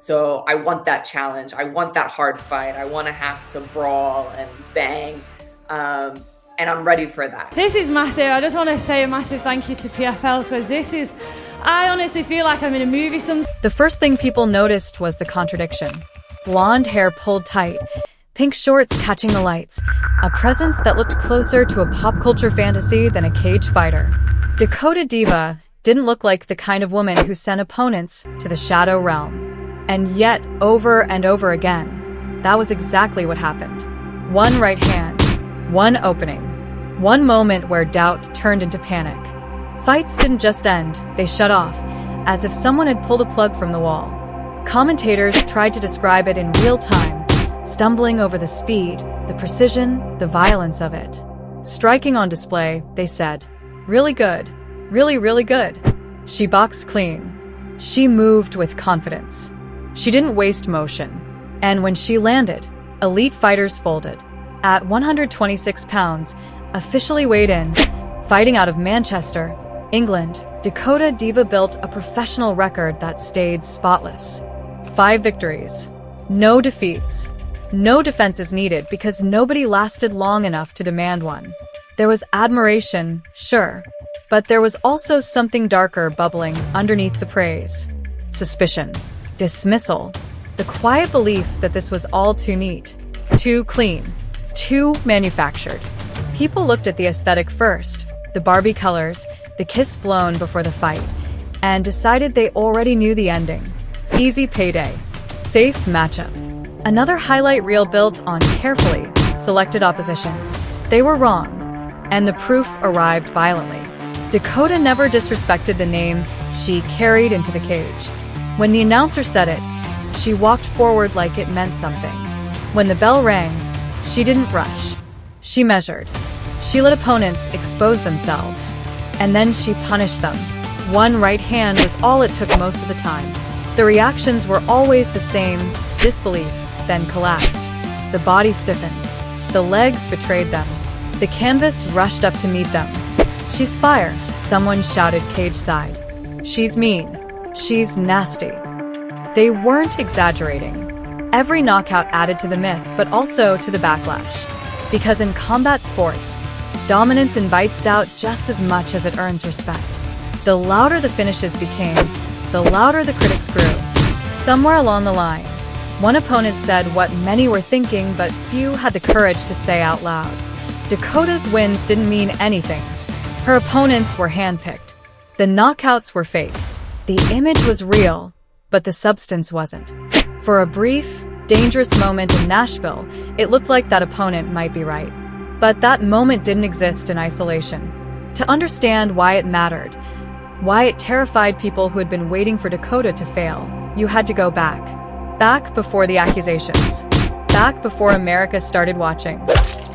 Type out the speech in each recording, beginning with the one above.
So I want that challenge. I want that hard fight. I want to have to brawl and bang. And I'm ready for that. This is massive. I just want to say a massive thank you to PFL, because I honestly feel like I'm in a movie sometimes. The first thing people noticed was the contradiction. Blonde hair pulled tight, pink shorts catching the lights, a presence that looked closer to a pop culture fantasy than a cage fighter. Dakota Diva didn't look like the kind of woman who sent opponents to the shadow realm. And yet, over and over again, that was exactly what happened. One right hand, one opening, one moment where doubt turned into panic. Fights didn't just end, they shut off, as if someone had pulled a plug from the wall. Commentators tried to describe it in real time, stumbling over the speed, the precision, the violence of it. Striking on display, they said, "Really good. Really, really good." She boxed clean. She moved with confidence. She didn't waste motion. And when she landed, elite fighters folded. At 126 pounds, officially weighed in, fighting out of Manchester, England, Dakota Diva built a professional record that stayed spotless. 5 victories. No defeats. No defenses needed because nobody lasted long enough to demand one. There was admiration, sure, but there was also something darker bubbling underneath the praise. Suspicion. Dismissal. The quiet belief that this was all too neat, too clean, too manufactured. People looked at the aesthetic first, the Barbie colors, the kiss blown before the fight, and decided they already knew the ending. Easy payday. Safe matchup. Another highlight reel built on carefully selected opposition. They were wrong, and the proof arrived violently. Dakota never disrespected the name she carried into the cage. When the announcer said it, she walked forward like it meant something. When the bell rang, she didn't rush. She measured. She let opponents expose themselves. And then she punished them. One right hand was all it took most of the time. The reactions were always the same: disbelief, then collapse. The body stiffened. The legs betrayed them. The canvas rushed up to meet them. "She's fire," someone shouted cage side. "She's mean. She's nasty." They weren't exaggerating. Every knockout added to the myth, but also to the backlash. Because in combat sports, dominance invites doubt just as much as it earns respect. The louder the finishes became, the louder the critics grew. Somewhere along the line, one opponent said what many were thinking, but few had the courage to say out loud. Dakota's wins didn't mean anything. Her opponents were handpicked. The knockouts were fake. The image was real, but the substance wasn't. For a brief, dangerous moment in Nashville, it looked like that opponent might be right. But that moment didn't exist in isolation. To understand why it mattered, why it terrified people who had been waiting for Dakota to fail, you had to go back. Back before the accusations. Back before America started watching.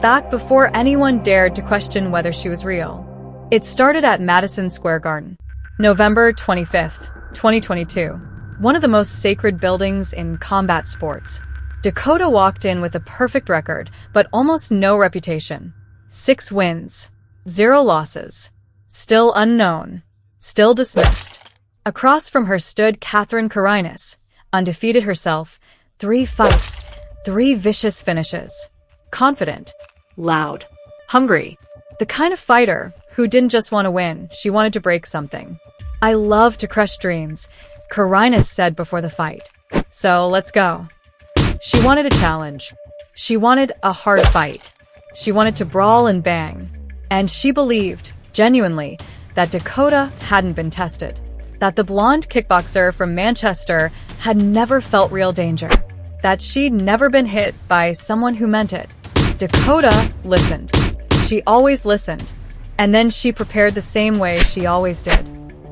Back before anyone dared to question whether she was real. It started at Madison Square Garden. November 25th, 2022. One of the most sacred buildings in combat sports. Dakota walked in with a perfect record, but almost no reputation. 6 wins. 0 losses. Still unknown. Still dismissed. Across from her stood Corinus, undefeated herself. 3 fights. 3 vicious finishes. Confident. Loud. Hungry. The kind of fighter who didn't just want to win, she wanted to break something. "I love to crush dreams," Corinus said before the fight. "So let's go." She wanted a challenge. She wanted a hard fight. She wanted to brawl and bang. And she believed, genuinely, that Dakota hadn't been tested. That the blonde kickboxer from Manchester had never felt real danger. That she'd never been hit by someone who meant it. Dakota listened. She always listened. And then she prepared the same way she always did.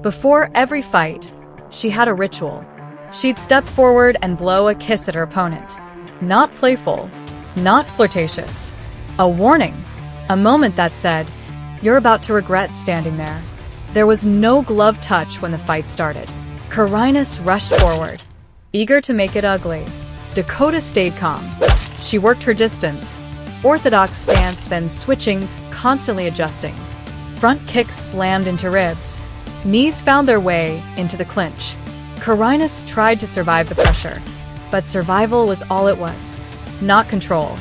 Before every fight, she had a ritual. She'd step forward and blow a kiss at her opponent. Not playful, not flirtatious. A warning. A moment that said, "You're about to regret standing there." There was no glove touch when the fight started. Corinus rushed forward, eager to make it ugly. Dakota stayed calm. She worked her distance. Orthodox stance, then switching, constantly adjusting. Front kicks slammed into ribs. Knees found their way into the clinch. Corinus tried to survive the pressure, but survival was all it was. Not control,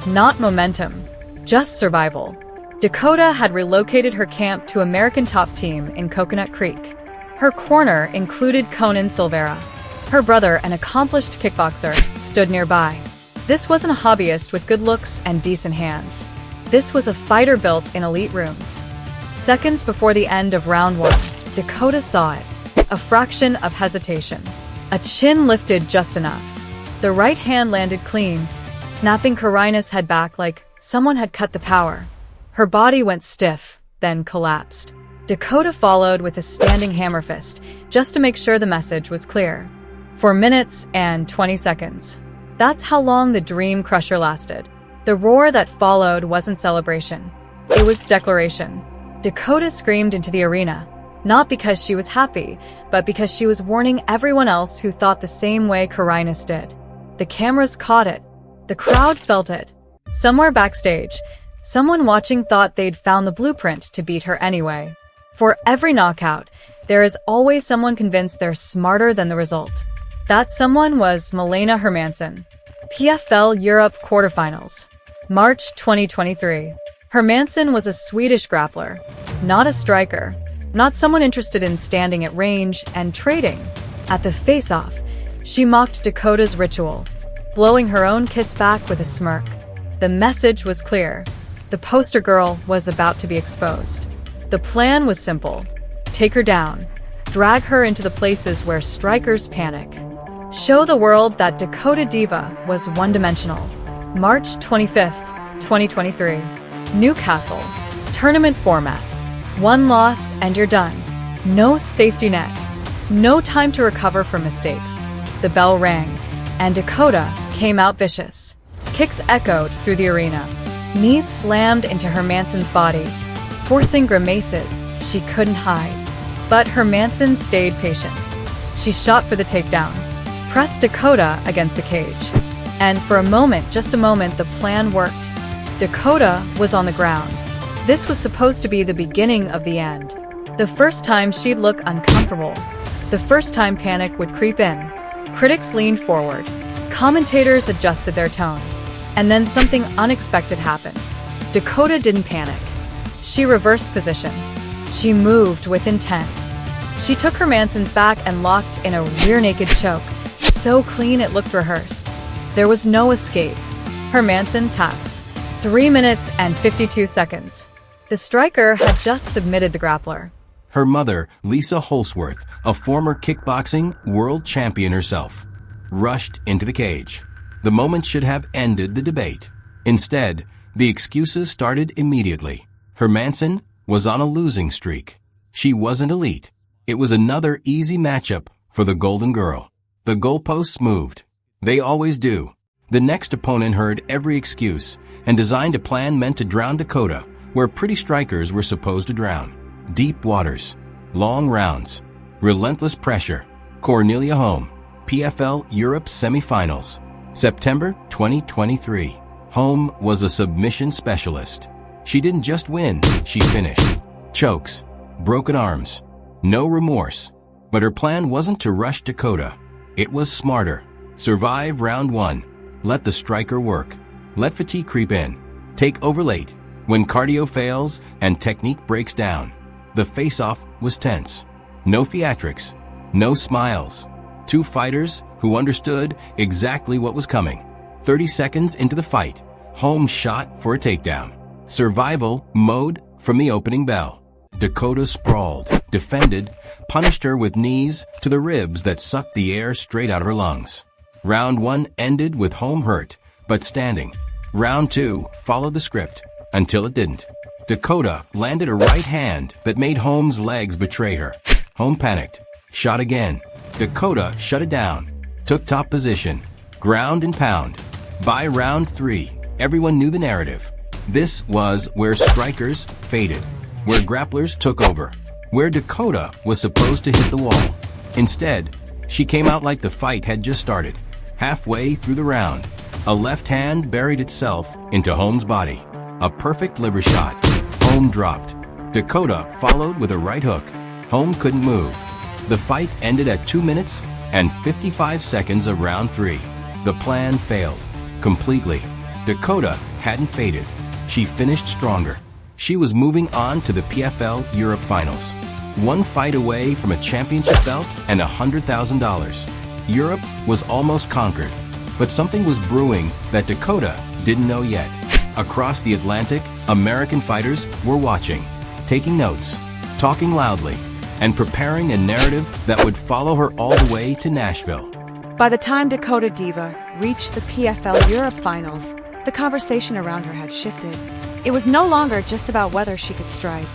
not momentum, just survival. Dakota had relocated her camp to American Top Team in Coconut Creek. Her corner included Conan Silvera. Her brother, an accomplished kickboxer, stood nearby. This wasn't a hobbyist with good looks and decent hands. This was a fighter built in elite rooms. Seconds before the end of round 1, Dakota saw it. A fraction of hesitation. A chin lifted just enough. The right hand landed clean, snapping Corinus' head back like someone had cut the power. Her body went stiff, then collapsed. Dakota followed with a standing hammer fist, just to make sure the message was clear. For minutes and 20 seconds. That's how long the dream crusher lasted. The roar that followed wasn't celebration. It was declaration. Dakota screamed into the arena, not because she was happy, but because she was warning everyone else who thought the same way Corinus did. The cameras caught it. The crowd felt it. Somewhere backstage, someone watching thought they'd found the blueprint to beat her anyway. For every knockout, there is always someone convinced they're smarter than the result. That someone was Milena Hermansson. PFL Europe quarterfinals. March 2023. Hermansson was a Swedish grappler, not a striker, not someone interested in standing at range and trading. At the face-off, she mocked Dakota's ritual, blowing her own kiss back with a smirk. The message was clear. The poster girl was about to be exposed. The plan was simple. Take her down. Drag her into the places where strikers panic. Show the world that Dakota Diva was one-dimensional. March 25th, 2023. Newcastle. Tournament format. One loss and you're done. No safety net. No time to recover from mistakes. The bell rang, and Dakota came out vicious. Kicks echoed through the arena. Knees slammed into Hermansson's body, forcing grimaces she couldn't hide. But Hermansson stayed patient. She shot for the takedown, pressed Dakota against the cage. And for a moment, just a moment, the plan worked. Dakota was on the ground. This was supposed to be the beginning of the end. The first time she'd look uncomfortable. The first time panic would creep in. Critics leaned forward. Commentators adjusted their tone. And then something unexpected happened. Dakota didn't panic. She reversed position. She moved with intent. She took Hermansson's back and locked in a rear-naked choke, so clean it looked rehearsed. There was no escape. Hermansson tapped. 3 minutes and 52 seconds. The striker had just submitted the grappler. Her mother, Lisa Holsworth, a former kickboxing world champion herself, rushed into the cage. The moment should have ended the debate. Instead, the excuses started immediately. Hermansson was on a losing streak. She wasn't elite. It was another easy matchup for the Golden Girl. The goalposts moved. They always do. The next opponent heard every excuse and designed a plan meant to drown Dakota where pretty strikers were supposed to drown. Deep waters, long rounds, relentless pressure. Cornelia Holm, PFL Europe semifinals, September 2023. Holm was a submission specialist. She didn't just win, she finished. Chokes, broken arms, no remorse. But her plan wasn't to rush Dakota. It was smarter. Survive round 1. Let the striker work. Let fatigue creep in. Take over late. When cardio fails and technique breaks down. The face-off was tense. No theatrics. No smiles. Two fighters who understood exactly what was coming. 30 seconds into the fight, Holm shot for a takedown. Survival mode from the opening bell. Dakota sprawled, defended, punished her with knees to the ribs that sucked the air straight out of her lungs. Round 1 ended with Holm hurt, but standing. Round 2 followed the script, until it didn't. Dakota landed a right hand that made Holm's legs betray her. Holm panicked, shot again. Dakota shut it down, took top position, ground and pound. By round 3, everyone knew the narrative. This was where strikers faded, where grapplers took over, where Dakota was supposed to hit the wall. Instead, she came out like the fight had just started. Halfway through the round, a left hand buried itself into Holm's body. A perfect liver shot. Holm dropped. Dakota followed with a right hook. Holm couldn't move. The fight ended at 2 minutes and 55 seconds of round 3. The plan failed. Completely. Dakota hadn't faded. She finished stronger. She was moving on to the PFL Europe Finals. One fight away from a championship belt and $100,000. Europe was almost conquered, but something was brewing that Dakota didn't know yet. Across the Atlantic, American fighters were watching, taking notes, talking loudly, and preparing a narrative that would follow her all the way to Nashville. By the time Dakota Diva reached the PFL Europe Finals, the conversation around her had shifted. It was no longer just about whether she could strike.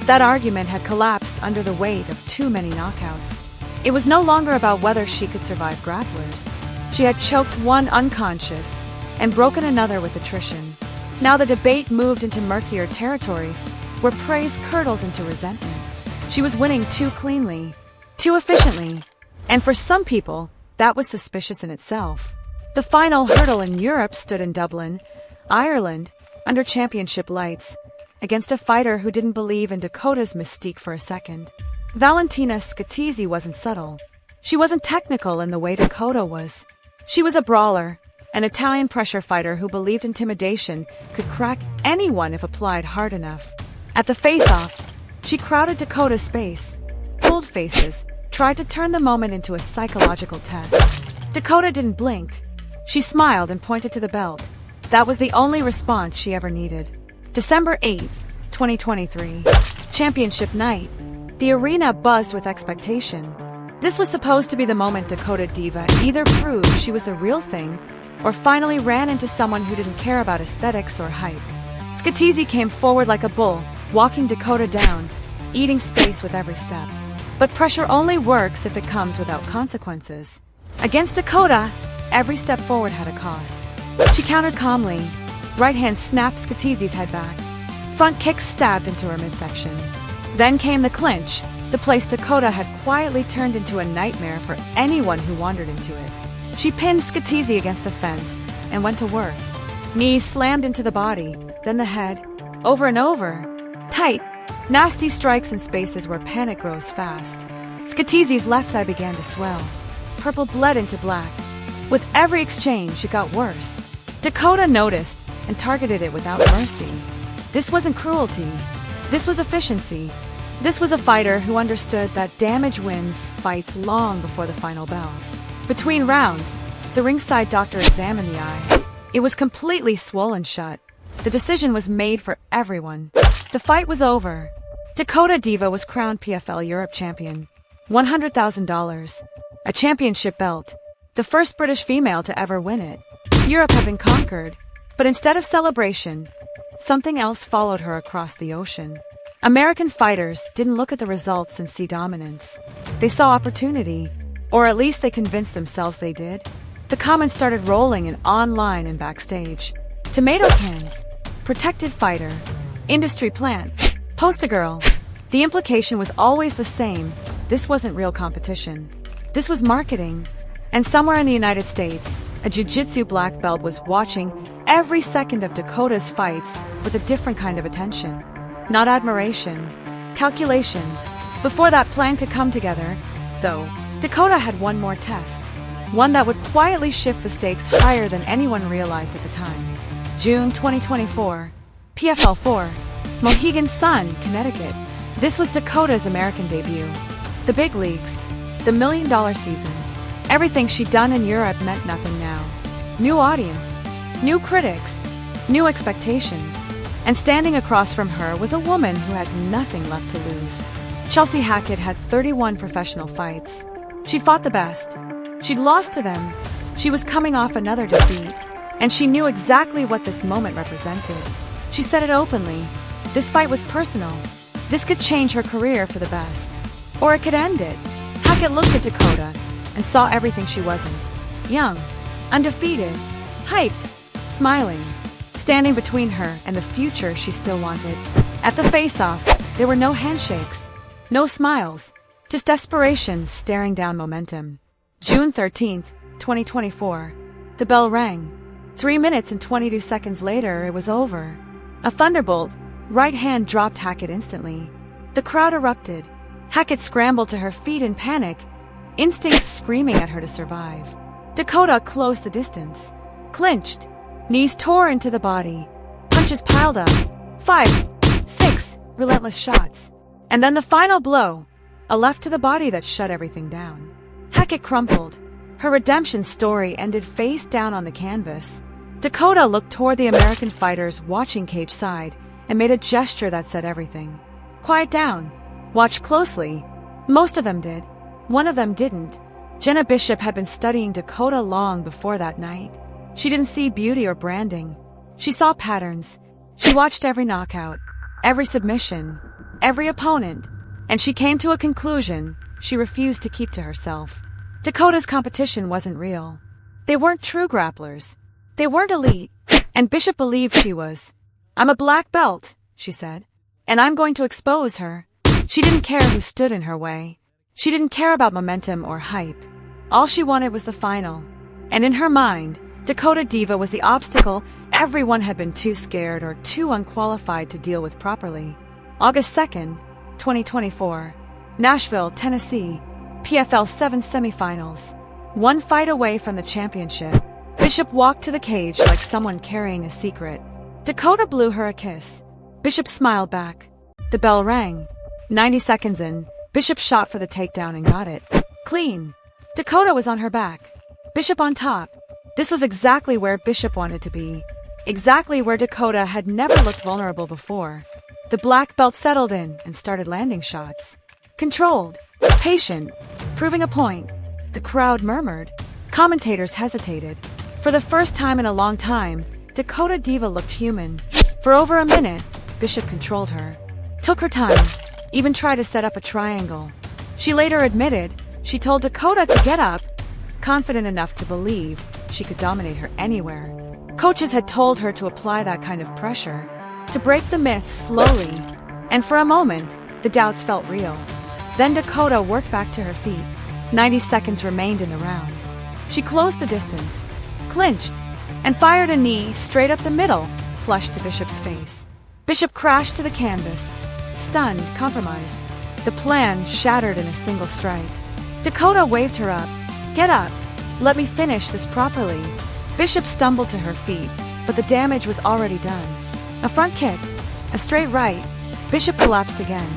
That argument had collapsed under the weight of too many knockouts. It was no longer about whether she could survive grapplers. She had choked one unconscious and broken another with attrition. Now the debate moved into murkier territory, where praise curdles into resentment. She was winning too cleanly, too efficiently, and for some people, that was suspicious in itself. The final hurdle in Europe stood in Dublin, Ireland, under championship lights, against a fighter who didn't believe in Dakota's mystique for a second. Valentina Scatizzi wasn't subtle. She wasn't technical in the way Dakota was. She was a brawler, an Italian pressure fighter who believed intimidation could crack anyone if applied hard enough. At the face-off, she crowded Dakota's space, pulled faces, tried to turn the moment into a psychological test. Dakota didn't blink. She smiled and pointed to the belt. That was the only response she ever needed. December 8th, 2023. Championship night. The arena buzzed with expectation. This was supposed to be the moment Dakota Diva either proved she was the real thing or finally ran into someone who didn't care about aesthetics or hype. Scatizzi came forward like a bull, walking Dakota down, eating space with every step. But pressure only works if it comes without consequences. Against Dakota, every step forward had a cost. She countered calmly. Right hand snapped Scatizzi's head back. Front kick stabbed into her midsection. Then came the clinch, the place Dakota had quietly turned into a nightmare for anyone who wandered into it. She pinned Scatizzi against the fence and went to work. Knees slammed into the body, then the head, over and over. Tight, nasty strikes in spaces where panic grows fast. Scatizzi's left eye began to swell. Purple bled into black. With every exchange, it got worse. Dakota noticed and targeted it without mercy. This wasn't cruelty. This was efficiency. This was a fighter who understood that damage wins fights long before the final bell. Between rounds, the ringside doctor examined the eye. It was completely swollen shut. The decision was made for everyone. The fight was over. Dakota Diva was crowned PFL Europe champion. $100,000. A championship belt. The first British female to ever win it. Europe had been conquered, but instead of celebration, something else followed her across the ocean. American fighters didn't look at the results and see dominance. They saw opportunity, or at least they convinced themselves they did. The comments started rolling in online and backstage. Tomato cans, protected fighter, industry plant, poster girl. The implication was always the same. This wasn't real competition. This was marketing. And somewhere in the United States, a jiu-jitsu black belt was watching every second of Dakota's fights with a different kind of attention. Not admiration, calculation. Before that plan could come together, though, Dakota had one more test. One that would quietly shift the stakes higher than anyone realized at the time. June 2024, PFL 4, Mohegan Sun, Connecticut. This was Dakota's American debut. The big leagues, the $1 million season. Everything she'd done in Europe meant nothing now. New audience, new critics, new expectations. And standing across from her was a woman who had nothing left to lose. Chelsea Hackett had 31 professional fights. She fought the best. She'd lost to them. She was coming off another defeat. And she knew exactly what this moment represented. She said it openly. This fight was personal. This could change her career for the best. Or it could end it. Hackett looked at Dakota and saw everything she wasn't. Young, undefeated, hyped, smiling, standing between her and the future she still wanted. At the face-off, there were no handshakes, no smiles, just desperation staring down momentum. June 13th, 2024. The bell rang. 3 minutes and 22 seconds later, it was over. A thunderbolt, right hand dropped Hackett instantly. The crowd erupted. Hackett scrambled to her feet in panic. instincts screaming at her to survive. Dakota closed the distance, clinched, knees tore into the body, punches piled up, 5, 6 relentless shots. And then the final blow, a left to the body that shut everything down. Hackett crumpled. Her redemption story ended face down on the canvas. Dakota looked toward the American fighters watching cage side and made a gesture that said everything. Quiet down. Watch closely. Most of them did. One of them didn't. Jenna Bishop had been studying Dakota long before that night. She didn't see beauty or branding. She saw patterns. She watched every knockout, every submission, every opponent, and she came to a conclusion she refused to keep to herself. Dakota's competition wasn't real. They weren't true grapplers. They weren't elite, and Bishop believed she was. "I'm a black belt," she said, "and I'm going to expose her." She didn't care who stood in her way. She didn't care about momentum or hype. All she wanted was the final. And in her mind, Dakota Diva was the obstacle everyone had been too scared or too unqualified to deal with properly. August 2nd, 2024. Nashville, Tennessee. PFL 7 semifinals. One fight away from the championship. Bishop walked to the cage like someone carrying a secret. Dakota blew her a kiss. Bishop smiled back. The bell rang. 90 seconds in, Bishop shot for the takedown and got it. Clean. Dakota was on her back. Bishop on top. This was exactly where Bishop wanted to be. Exactly where Dakota had never looked vulnerable before. The black belt settled in and started landing shots. Controlled. Patient. Proving a point. The crowd murmured. Commentators hesitated. For the first time in a long time, Dakota Diva looked human. For over a minute, Bishop controlled her. Took her time. Even tried to set up a triangle. She later admitted she told Dakota to get up, confident enough to believe she could dominate her anywhere. Coaches had told her to apply that kind of pressure, to break the myth slowly, and for a moment, the doubts felt real. Then Dakota worked back to her feet. 90 seconds remained in the round. She closed the distance, clinched, and fired a knee straight up the middle, flush to Bishop's face. Bishop crashed to the canvas, stunned, compromised. The plan shattered in a single strike. Dakota waved her up. "Get up. Let me finish this properly." Bishop stumbled to her feet, but the damage was already done. A front kick, a straight right. Bishop collapsed again.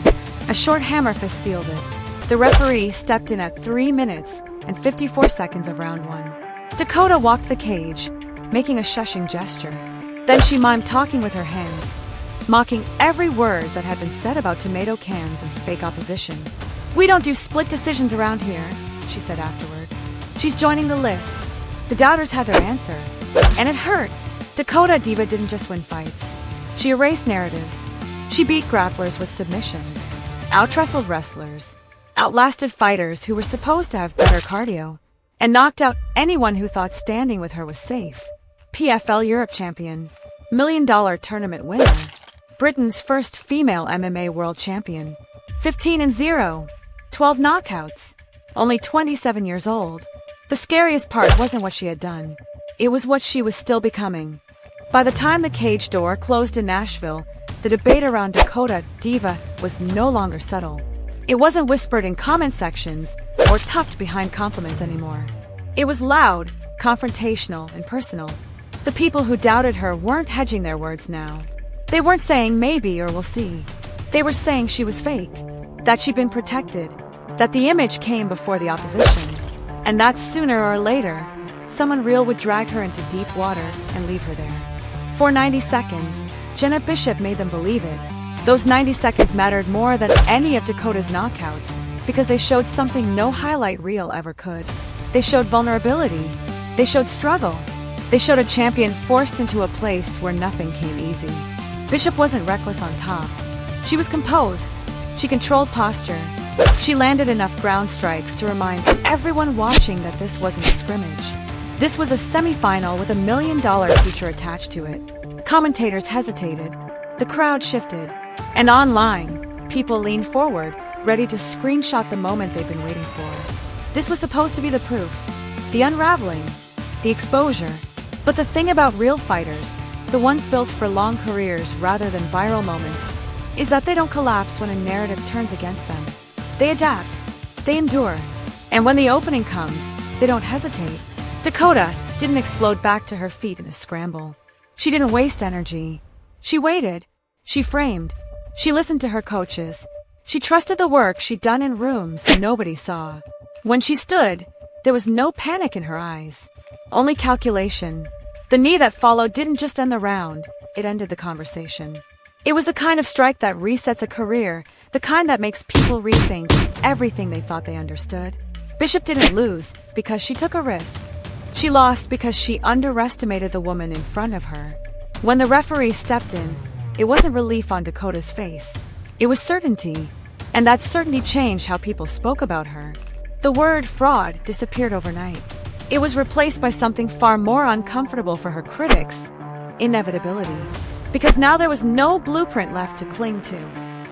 A short hammer fist sealed it. The referee stepped in at 3 minutes and 54 seconds of round 1. Dakota walked the cage, making a shushing gesture. Then she mimed talking with her hands, mocking every word that had been said about tomato cans and fake opposition. "We don't do split decisions around here," she said afterward. "She's joining the list." The doubters had their answer, and it hurt. Dakota Diva didn't just win fights. She erased narratives. She beat grapplers with submissions, out-wrestled wrestlers, outlasted fighters who were supposed to have better cardio, and knocked out anyone who thought standing with her was safe. PFL Europe Champion, $1 million tournament winner, Britain's first female MMA world champion, 15-0, 12 knockouts, only 27 years old. The scariest part wasn't what she had done. It was what she was still becoming. By the time the cage door closed in Nashville, the debate around Dakota Diva was no longer subtle. It wasn't whispered in comment sections or tucked behind compliments anymore. It was loud, confrontational, and personal. The people who doubted her weren't hedging their words now. They weren't saying maybe or we'll see. They were saying she was fake, that she'd been protected, that the image came before the opposition, and that sooner or later, someone real would drag her into deep water and leave her there. For 90 seconds, Jenna Bishop made them believe it. Those 90 seconds mattered more than any of Dakota's knockouts because they showed something no highlight reel ever could. They showed vulnerability. They showed struggle. They showed a champion forced into a place where nothing came easy. Bishop wasn't reckless on top. She was composed. She controlled posture. She landed enough ground strikes to remind everyone watching that this wasn't a scrimmage. This was a semifinal with $1 million future attached to it. Commentators hesitated. The crowd shifted. And online, people leaned forward, ready to screenshot the moment they'd been waiting for. This was supposed to be the proof, the unraveling, the exposure. But the thing about real fighters, the ones built for long careers rather than viral moments, is that they don't collapse when a narrative turns against them. They adapt. They endure. And when the opening comes, they don't hesitate. Dakota didn't explode back to her feet in a scramble. She didn't waste energy. She waited. She framed. She listened to her coaches. She trusted the work she'd done in rooms nobody saw. When she stood, there was no panic in her eyes, only calculation. The knee that followed didn't just end the round, it ended the conversation. It was the kind of strike that resets a career, the kind that makes people rethink everything they thought they understood. Bishop didn't lose because she took a risk. She lost because she underestimated the woman in front of her. When the referee stepped in, it wasn't relief on Dakota's face. It was certainty, and that certainty changed how people spoke about her. The word fraud disappeared overnight. It was replaced by something far more uncomfortable for her critics: inevitability. Because now there was no blueprint left to cling to.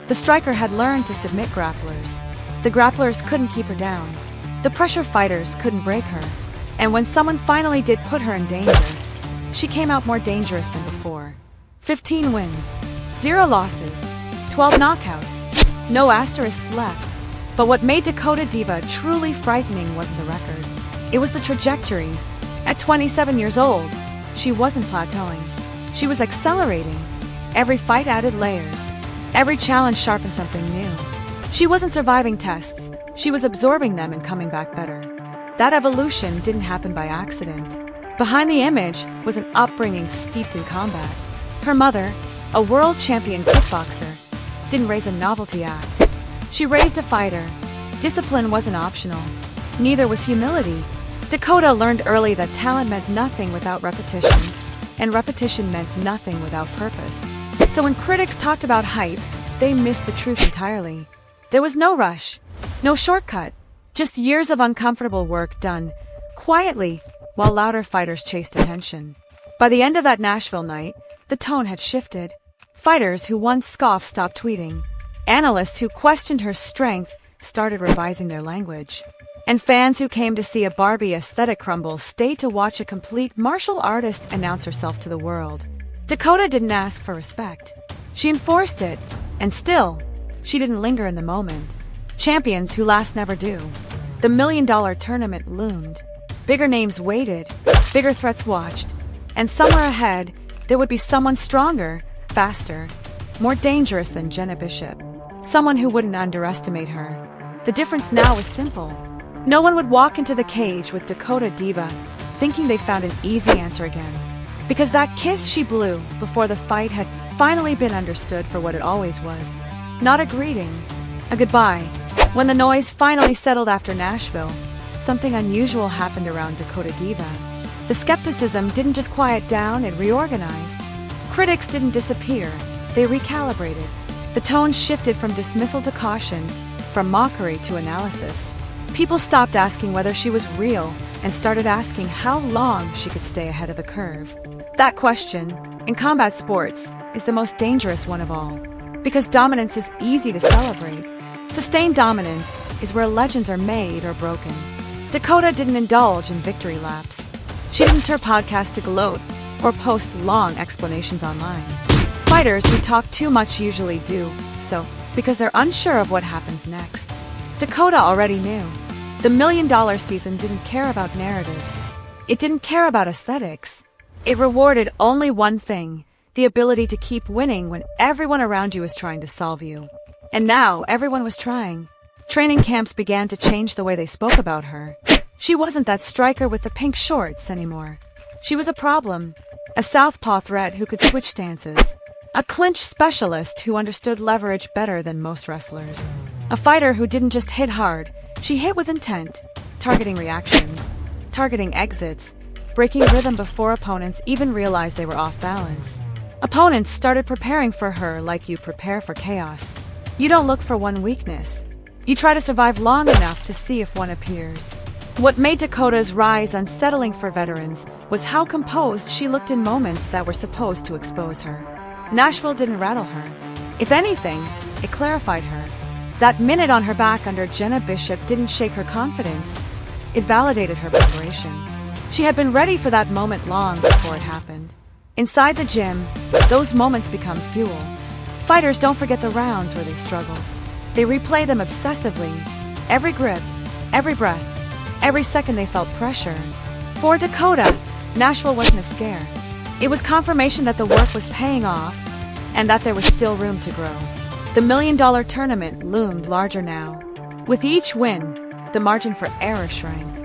The striker had learned to submit grapplers. The grapplers couldn't keep her down. The pressure fighters couldn't break her. And when someone finally did put her in danger, she came out more dangerous than before. 15 wins, 0 losses, 12 knockouts, no asterisks left. But what made Dakota Diva truly frightening wasn't the record. It was the trajectory. At 27 years old, she wasn't plateauing. She was accelerating. Every fight added layers. Every challenge sharpened something new. She wasn't surviving tests. She was absorbing them and coming back better. That evolution didn't happen by accident. Behind the image was an upbringing steeped in combat. Her mother, a world champion kickboxer, didn't raise a novelty act. She raised a fighter. Discipline wasn't optional. Neither was humility. Dakota learned early that talent meant nothing without repetition, and repetition meant nothing without purpose. So when critics talked about hype, they missed the truth entirely. There was no rush, no shortcut, just years of uncomfortable work done quietly while louder fighters chased attention. By the end of that Nashville night, the tone had shifted. Fighters who once scoffed stopped tweeting. Analysts who questioned her strength started revising their language. And fans who came to see a Barbie aesthetic crumble stayed to watch a complete martial artist announce herself to the world. Dakota didn't ask for respect. She enforced it. And still, she didn't linger in the moment. Champions who last never do. The $1 million tournament loomed. Bigger names waited. Bigger threats watched. And somewhere ahead, there would be someone stronger, faster, more dangerous than Jenna Bishop. Someone who wouldn't underestimate her. The difference now was simple. No one would walk into the cage with Dakota Diva thinking they found an easy answer again. Because that kiss she blew before the fight had finally been understood for what it always was. Not a greeting, a goodbye. When the noise finally settled after Nashville, something unusual happened around Dakota Diva. The skepticism didn't just quiet down, it reorganized. Critics didn't disappear, they recalibrated. The tone shifted from dismissal to caution, from mockery to analysis. People stopped asking whether she was real and started asking how long she could stay ahead of the curve. That question, in combat sports, is the most dangerous one of all. Because dominance is easy to celebrate. Sustained dominance is where legends are made or broken. Dakota didn't indulge in victory laps. She didn't turn podcasts to gloat or post long explanations online. Fighters who talk too much usually do so because they're unsure of what happens next. Dakota already knew. The $1 million season didn't care about narratives. It didn't care about aesthetics. It rewarded only one thing: the ability to keep winning when everyone around you is trying to solve you. And now everyone was trying. Training camps began to change the way they spoke about her. She wasn't that striker with the pink shorts anymore. She was a problem, a southpaw threat who could switch stances, a clinch specialist who understood leverage better than most wrestlers, a fighter who didn't just hit hard, she hit with intent, targeting reactions, targeting exits, breaking rhythm before opponents even realized they were off balance. Opponents started preparing for her like you prepare for chaos. You don't look for one weakness. You try to survive long enough to see if one appears. What made Dakota's rise unsettling for veterans was how composed she looked in moments that were supposed to expose her. Nashville didn't rattle her. If anything, it clarified her. That minute on her back under Jenna Bishop didn't shake her confidence. It validated her preparation. She had been ready for that moment long before it happened. Inside the gym, those moments become fuel. Fighters don't forget the rounds where they struggled. They replay them obsessively. Every grip, Every breath, every second they felt pressure. For Dakota, Nashville wasn't a scare. It was confirmation that the work was paying off and that there was still room to grow. The $1 million tournament loomed larger now. With each win, the margin for error shrank.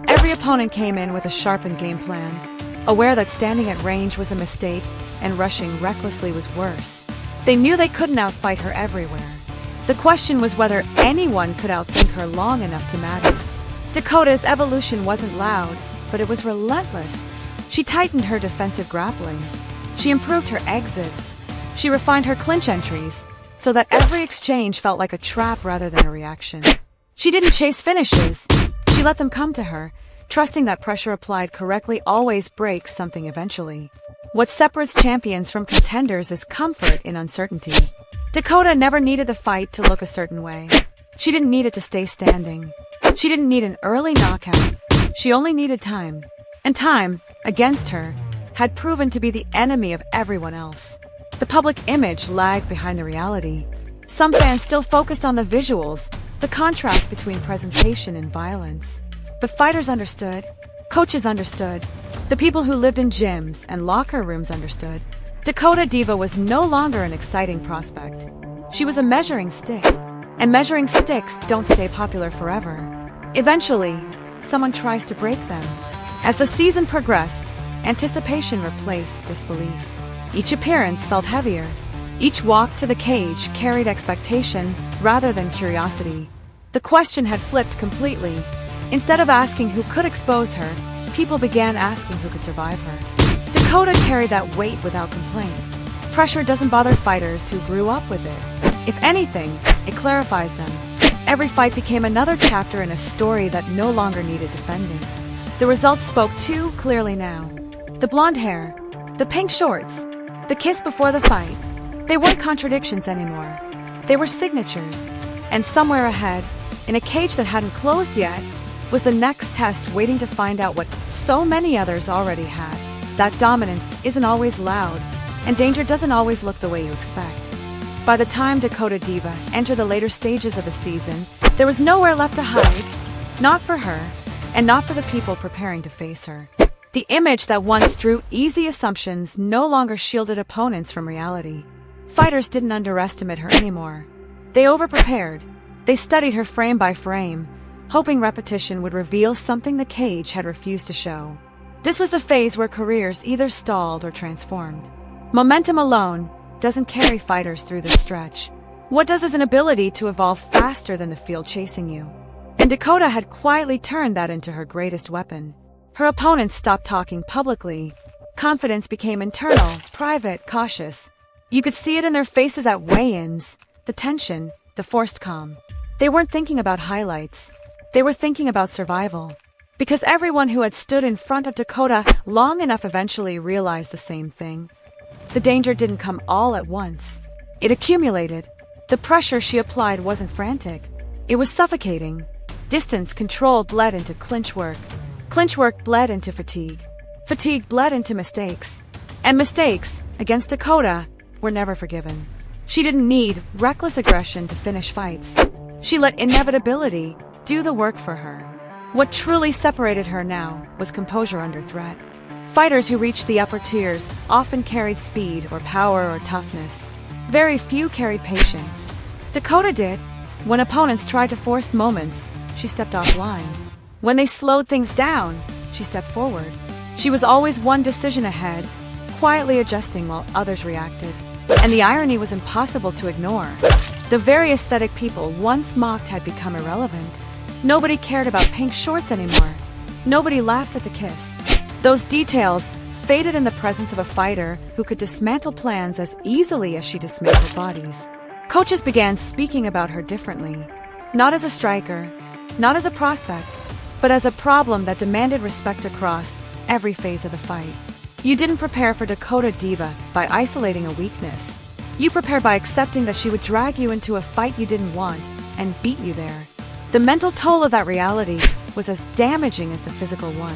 Every opponent came in with a sharpened game plan, aware that standing at range was a mistake and rushing recklessly was worse. They knew they couldn't outfight her everywhere. The question was whether anyone could outthink her long enough to matter. Dakota's evolution wasn't loud, but it was relentless. She tightened her defensive grappling. She improved her exits. She refined her clinch entries so that every exchange felt like a trap rather than a reaction. She didn't chase finishes. She let them come to her, trusting that pressure applied correctly always breaks something eventually. What separates champions from contenders is comfort in uncertainty. Dakota never needed the fight to look a certain way. She didn't need it to stay standing. She didn't need an early knockout. She only needed time. And time, against her, had proven to be the enemy of everyone else. The public image lagged behind the reality. Some fans still focused on the visuals, the contrast between presentation and violence. But fighters understood. Coaches understood. The people who lived in gyms and locker rooms understood. Dakota Diva was no longer an exciting prospect. She was a measuring stick. And measuring sticks don't stay popular forever. Eventually, someone tries to break them. As the season progressed, anticipation replaced disbelief. Each appearance felt heavier. Each walk to the cage carried expectation rather than curiosity. The question had flipped completely. Instead of asking who could expose her, people began asking who could survive her. Dakota carried that weight without complaint. Pressure doesn't bother fighters who grew up with it. If anything, it clarifies them. Every fight became another chapter in a story that no longer needed defending. The results spoke too clearly now. The blonde hair, the pink shorts, the kiss before the fight. They weren't contradictions anymore. They were signatures. And somewhere ahead, in a cage that hadn't closed yet, was the next test waiting to find out what so many others already had. That dominance isn't always loud, and danger doesn't always look the way you expect. By the time Dakota Diva entered the later stages of the season, there was nowhere left to hide. Not for her, and not for the people preparing to face her. The image that once drew easy assumptions no longer shielded opponents from reality. Fighters didn't underestimate her anymore. They overprepared. They studied her frame by frame, hoping repetition would reveal something the cage had refused to show. This was the phase where careers either stalled or transformed. Momentum alone doesn't carry fighters through this stretch. What does is an ability to evolve faster than the field chasing you. And Dakota had quietly turned that into her greatest weapon. Her opponents stopped talking publicly. Confidence became internal, private, cautious. You could see it in their faces at weigh-ins, the tension, the forced calm. They weren't thinking about highlights. They were thinking about survival. Because everyone who had stood in front of Dakota long enough eventually realized the same thing. The danger didn't come all at once. It accumulated. The pressure she applied wasn't frantic. It was suffocating. Distance control bled into clinch work. Clinch work bled into fatigue. Fatigue bled into mistakes. And mistakes, against Dakota, were never forgiven. She didn't need reckless aggression to finish fights. She let inevitability do the work for her. What truly separated her now was composure under threat. Fighters who reached the upper tiers often carried speed or power or toughness. Very few carried patience. Dakota did. When opponents tried to force moments, she stepped offline. When they slowed things down, she stepped forward. She was always one decision ahead, quietly adjusting while others reacted. And the irony was impossible to ignore. The very aesthetic people once mocked had become irrelevant. Nobody cared about pink shorts anymore. Nobody laughed at the kiss. Those details faded in the presence of a fighter who could dismantle plans as easily as she dismantled bodies. Coaches began speaking about her differently. Not as a striker, not as a prospect, but as a problem that demanded respect across every phase of the fight. You didn't prepare for Dakota Diva by isolating a weakness. You prepared by accepting that she would drag you into a fight you didn't want and beat you there. The mental toll of that reality was as damaging as the physical one.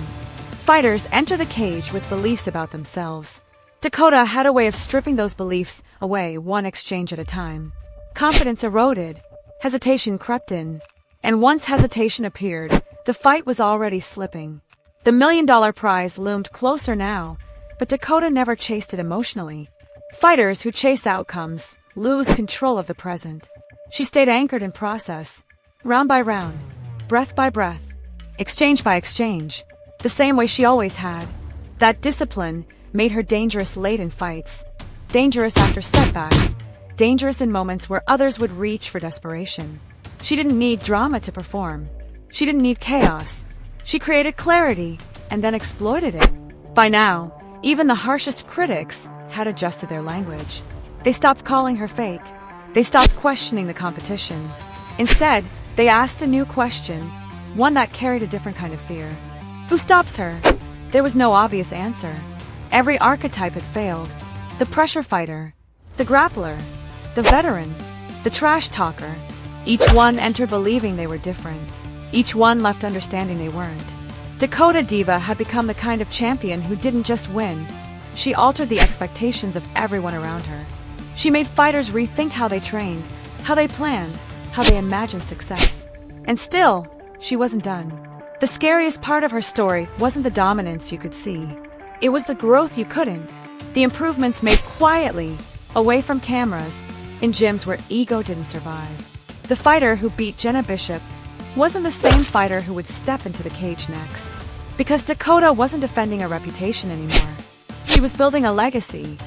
Fighters enter the cage with beliefs about themselves. Dakota had a way of stripping those beliefs away one exchange at a time. Confidence eroded. Hesitation crept in. And once hesitation appeared, the fight was already slipping. The $1 million prize loomed closer now, but Dakota never chased it emotionally. Fighters who chase outcomes lose control of the present. She stayed anchored in process, round by round, breath by breath, exchange by exchange, the same way she always had. That discipline made her dangerous late in fights, dangerous after setbacks, dangerous in moments where others would reach for desperation. She didn't need drama to perform. She didn't need chaos. She created clarity and then exploited it. By now, even the harshest critics had adjusted their language. They stopped calling her fake. They stopped questioning the competition. Instead, they asked a new question, one that carried a different kind of fear. Who stops her? There was no obvious answer. Every archetype had failed. The pressure fighter, the grappler, the veteran, the trash talker. Each one entered believing they were different. Each one left understanding they weren't. Dakota Diva had become the kind of champion who didn't just win. She altered the expectations of everyone around her. She made fighters rethink how they trained, how they planned, how they imagined success. And still, she wasn't done. The scariest part of her story wasn't the dominance you could see. It was the growth you couldn't. The improvements made quietly, away from cameras, in gyms where ego didn't survive. The fighter who beat Jenna Bishop wasn't the same fighter who would step into the cage next. Because Dakota wasn't defending a reputation anymore. She was building a legacy.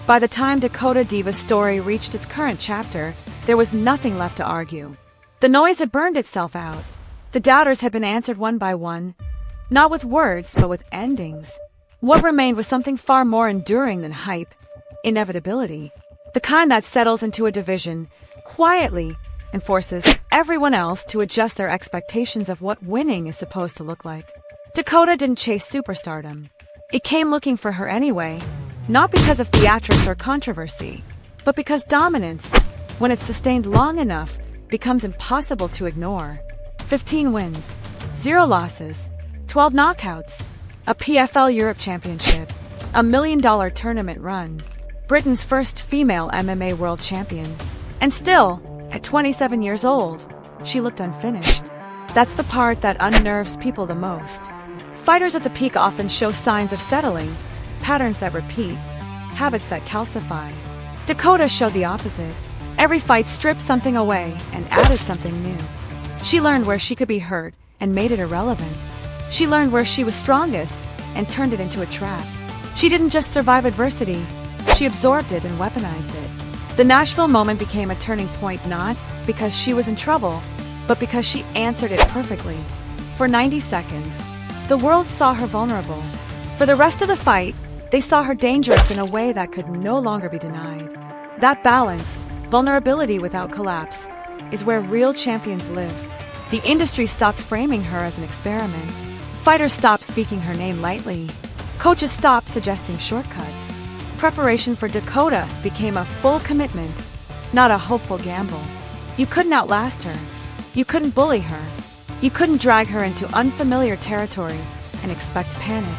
By the time Dakota Diva's story reached its current chapter, there was nothing left to argue. The noise had burned itself out. The doubters had been answered one by one, not with words, but with endings. What remained was something far more enduring than hype, inevitability. The kind that settles into a division, quietly, and forces everyone else to adjust their expectations of what winning is supposed to look like. Dakota didn't chase superstardom. It came looking for her anyway, not because of theatrics or controversy, but because dominance, when it's sustained long enough, becomes impossible to ignore. 15 wins, 0 losses, 12 knockouts, a PFL Europe Championship, a $1 million tournament run, Britain's first female MMA world champion. And still, at 27 years old, she looked unfinished. That's the part that unnerves people the most. Fighters at the peak often show signs of settling, patterns that repeat, habits that calcify. Dakota showed the opposite. Every fight stripped something away and added something new. She learned where she could be hurt and made it irrelevant. She learned where she was strongest and turned it into a trap. She didn't just survive adversity, she absorbed it and weaponized it. The Nashville moment became a turning point not because she was in trouble, but because she answered it perfectly. For 90 seconds, the world saw her vulnerable. For the rest of the fight, they saw her dangerous in a way that could no longer be denied. That balance, vulnerability without collapse, is where real champions live. The industry stopped framing her as an experiment. Fighters stopped speaking her name lightly. Coaches stopped suggesting shortcuts. Preparation for Dakota became a full commitment, not a hopeful gamble. You couldn't outlast her. You couldn't bully her. You couldn't drag her into unfamiliar territory and expect panic.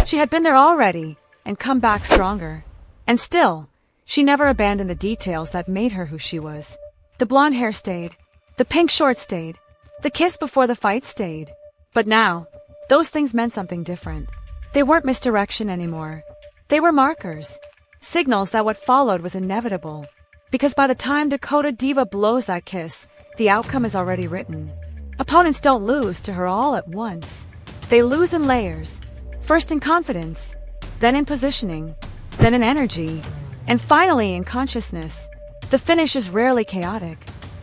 She had been there already and come back stronger. And still, she never abandoned the details that made her who she was. The blonde hair stayed. The pink shorts stayed. The kiss before the fight stayed. But now, those things meant something different. They weren't misdirection anymore. They were markers. Signals that what followed was inevitable. Because by the time Dakota Diva blows that kiss, the outcome is already written. Opponents don't lose to her all at once. They lose in layers. First in confidence, then in positioning, then in energy, and finally in consciousness. The finish is rarely chaotic.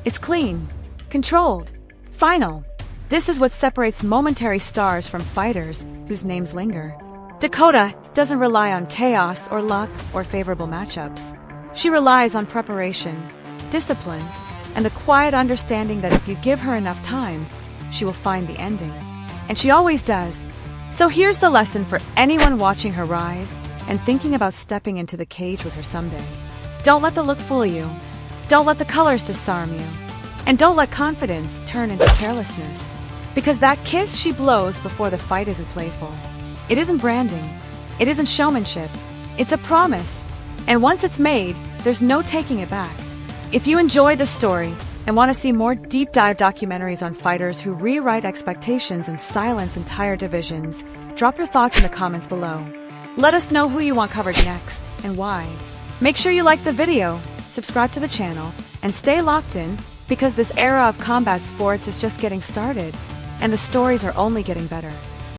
It's clean, controlled, final. This is what separates momentary stars from fighters whose names linger. Dakota doesn't rely on chaos or luck or favorable matchups. She relies on preparation, discipline, and the quiet understanding that if you give her enough time, she will find the ending. And she always does. So here's the lesson for anyone watching her rise and thinking about stepping into the cage with her someday. Don't let the look fool you. Don't let the colors disarm you. And don't let confidence turn into carelessness. Because that kiss she blows before the fight isn't playful. It isn't branding. It isn't showmanship. It's a promise. And once it's made, there's no taking it back. If you enjoyed the story and want to see more deep dive documentaries on fighters who rewrite expectations and silence entire divisions, drop your thoughts in the comments below. Let us know who you want covered next and why. Make sure you like the video, subscribe to the channel, and stay locked in, because this era of combat sports is just getting started, and the stories are only getting better.